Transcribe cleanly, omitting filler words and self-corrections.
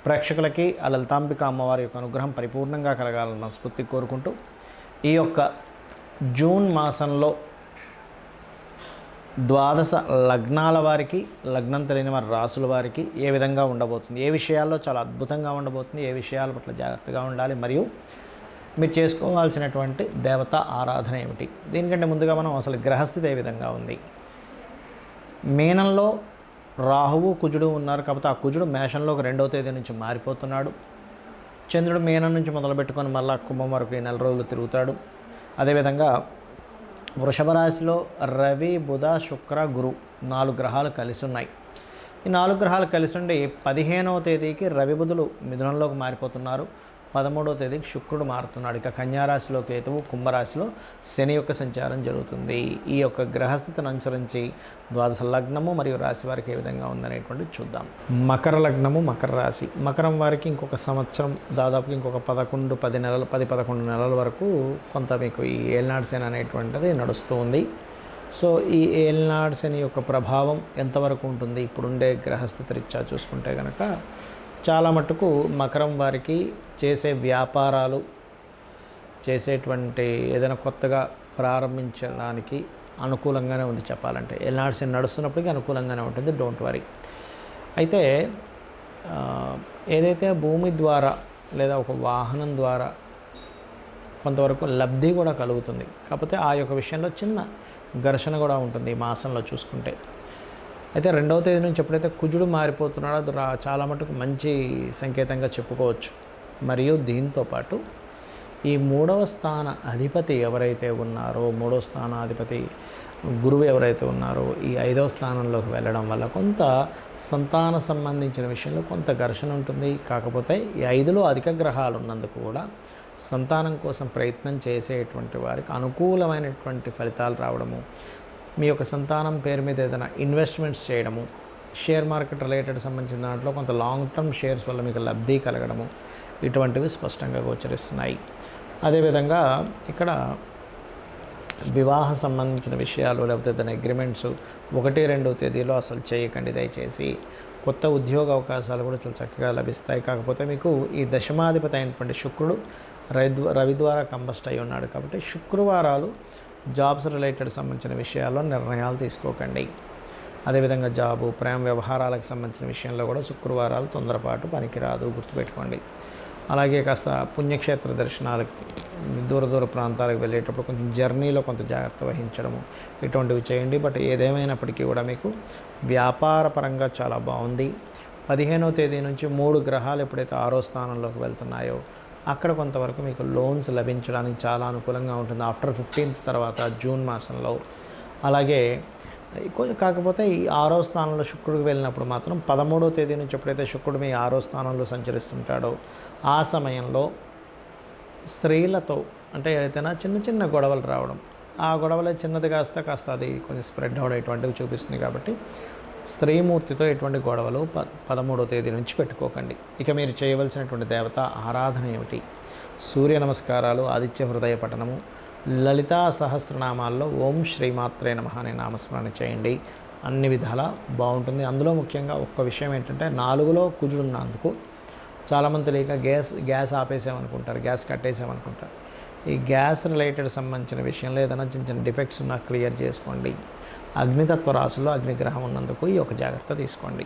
ప్రేక్షకులకి ఆ లలితాంబిక అమ్మవారి యొక్క అనుగ్రహం పరిపూర్ణంగా కలగాలని మనస్ఫూర్తి కోరుకుంటూ ఈ యొక్క జూన్ మాసంలో ద్వాదశ లగ్నాల వారికి, లగ్నం తెలియని వారి రాసుల వారికి ఏ విధంగా ఉండబోతుంది, ఏ విషయాల్లో చాలా అద్భుతంగా ఉండబోతుంది, ఏ విషయాల పట్ల జాగ్రత్తగా ఉండాలి, మరియు మీరు చేసుకోవాల్సినటువంటి దేవత ఆరాధన ఏమిటి. దీనికంటే ముందుగా మనం అసలు గ్రహస్థితి ఏ విధంగా ఉంది. మీనంలో రాహువు కుజుడు ఉన్నారు కాబట్టి ఆ కుజుడు మేషంలోకి 2వ తేదీ నుంచి మారిపోతున్నాడు. చంద్రుడు మీనం నుంచి మొదలుపెట్టుకొని మళ్ళా కుంభం వరకు ఈ 4 రోజులు తిరుగుతాడు. అదేవిధంగా వృషభ రాశిలో రవి, బుధ, శుక్ర, గురు 4 గ్రహాలు కలిసి ఉన్నాయి. ఈ 4 గ్రహాలు కలిసి ఉండి 15వ తేదీకి రవి, బుధులు మిథునంలోకి మారిపోతున్నారు. 13వ తేదీకి శుక్రుడు మారుతున్నాడు. ఇక కన్యారాశిలో కేతువు, కుంభరాశిలో శని యొక్క సంచారం జరుగుతుంది. ఈ యొక్క గ్రహస్థితిని అనుసరించి ద్వాదశ లగ్నము మరియు రాశి వారికి ఏ విధంగా ఉందనేటువంటిది చూద్దాం. మకర లగ్నము, మకర రాశి. మకరం వారికి ఇంకొక సంవత్సరం, దాదాపు ఇంకొక 10-11 నెలల వరకు కొంత మీకు ఈ ఏలినాడు శని అనేటువంటిది నడుస్తూ ఉంది. సో ఈ ఏలినాడు శని యొక్క ప్రభావం ఎంతవరకు ఉంటుంది ఇప్పుడుండే గ్రహస్థితి రీత్యా చూసుకుంటే కనుక చాలా మట్టుకు మకరం వారికి చేసే వ్యాపారాలు, చేసేటువంటి ఏదైనా కొత్తగా ప్రారంభించడానికి అనుకూలంగానే ఉంది చెప్పాలంటే. ఏలినాడు శని నడుస్తున్నప్పటికీ అనుకూలంగానే ఉంటుంది, డోంట్ వరీ. అయితే ఏదైతే భూమి ద్వారా లేదా ఒక వాహనం ద్వారా కొంతవరకు లబ్ధి కూడా కలుగుతుంది. కాకపోతే ఆ యొక్క విషయంలో చిన్న ఘర్షణ కూడా ఉంటుంది ఈ మాసంలో చూసుకుంటే. అయితే 2వ తేదీ నుంచి ఎప్పుడైతే కుజుడు మారిపోతున్నాడో అది చాలా మటుకు మంచి సంకేతంగా చెప్పుకోవచ్చు. మరియు దీంతోపాటు ఈ 3వ స్థాన అధిపతి ఎవరైతే ఉన్నారో, 3వ స్థానాధిపతి గురువు ఎవరైతే ఉన్నారో ఈ 5వ స్థానంలోకి వెళ్ళడం వల్ల కొంత సంతాన సంబంధించిన విషయంలో కొంత ఘర్షణ ఉంటుంది. కాకపోతే ఈ 5లో అధిక గ్రహాలు ఉన్నందుకు కూడా సంతానం కోసం ప్రయత్నం చేసేటువంటి వారికి అనుకూలమైనటువంటి ఫలితాలు రావడము, మీ యొక్క సంతానం పేరు మీద ఏదైనా ఇన్వెస్ట్మెంట్స్ చేయడము, షేర్ మార్కెట్ రిలేటెడ్ సంబంధించిన దాంట్లో కొంత లాంగ్ టర్మ్ షేర్స్ వల్ల మీకు లబ్ధి కలగడము, ఇటువంటివి స్పష్టంగా గోచరిస్తున్నాయి. అదేవిధంగా ఇక్కడ వివాహ సంబంధించిన విషయాలు లేకపోతే ఏదైనా అగ్రిమెంట్స్ 1-2వ తేదీలో అసలు చేయకండి దయచేసి. కొత్త ఉద్యోగ అవకాశాలు కూడా చాలా చక్కగా లభిస్తాయి. కాకపోతే మీకు ఈ దశమాధిపతి అయినటువంటి శుక్రుడు రవి ద్వారా కంబస్ట్ అయి ఉన్నాడు కాబట్టి శుక్రవారాలు జాబ్స్ రిలేటెడ్ సంబంధించిన విషయాల్లో నిర్ణయాలు తీసుకోకండి. అదేవిధంగా జాబు, ప్రేమ వ్యవహారాలకు సంబంధించిన విషయంలో కూడా శుక్రవారాలు తొందరపాటు పనికిరాదు, గుర్తుపెట్టుకోండి. అలాగే కాస్త పుణ్యక్షేత్ర దర్శనాలకు, దూర ప్రాంతాలకు వెళ్ళేటప్పుడు కొంచెం జర్నీలో కొంత జాగ్రత్త వహించడము, ఇటువంటివి చేయండి. బట్ ఏదేమైనప్పటికీ కూడా మీకు వ్యాపార పరంగా చాలా బాగుంది. 15వ తేదీ నుంచి 3 గ్రహాలు ఎప్పుడైతే 6వ స్థానంలోకి వెళ్తున్నాయో అక్కడ కొంతవరకు మీకు లోన్స్ లభించడానికి చాలా అనుకూలంగా ఉంటుంది ఆఫ్టర్ 15th తర్వాత జూన్ మాసంలో. అలాగే కాకపోతే ఈ 6వ స్థానంలో శుక్రుడికి వెళ్ళినప్పుడు మాత్రం 13వ తేదీ నుంచి ఎప్పుడైతే శుక్రుడు మీ 6వ స్థానంలో సంచరిస్తుంటాడో ఆ సమయంలో స్త్రీలతో అంటే ఏదైనా చిన్న గొడవలు రావడం, ఆ గొడవలే చిన్నది కాస్త అది కొంచెం స్ప్రెడ్ అవడం ఇటువంటివి చూపిస్తుంది. కాబట్టి స్త్రీమూర్తితో ఎటువంటి గొడవలు 13వ తేదీ నుంచి పెట్టుకోకండి. ఇక మీరు చేయవలసినటువంటి దేవత ఆరాధన ఏమిటి? సూర్య నమస్కారాలు, ఆదిత్య హృదయ పఠనము, లలితా సహస్రనామాల్లో ఓం శ్రీమాత్రే నమః అనే నామస్మరణ చేయండి. అన్ని విధాలా బాగుంటుంది. అందులో ముఖ్యంగా ఒక్క విషయం ఏంటంటే 4లో కుజుడు ఉన్నందుకు చాలామంది తెలియక గ్యాస్ ఆపేసామనుకుంటారు, గ్యాస్ కట్టేసామనుకుంటారు. ఈ గ్యాస్ రిలేటెడ్ సంబంధించిన విషయంలో ఏదైనా చిన్న డిఫెక్ట్స్ ఉన్నా క్లియర్ చేసుకోండి. అగ్నితత్వ రాశుల్లో అగ్నిగ్రహం ఉన్నందుకు ఈ ఒక జాగ్రత్త తీసుకోండి.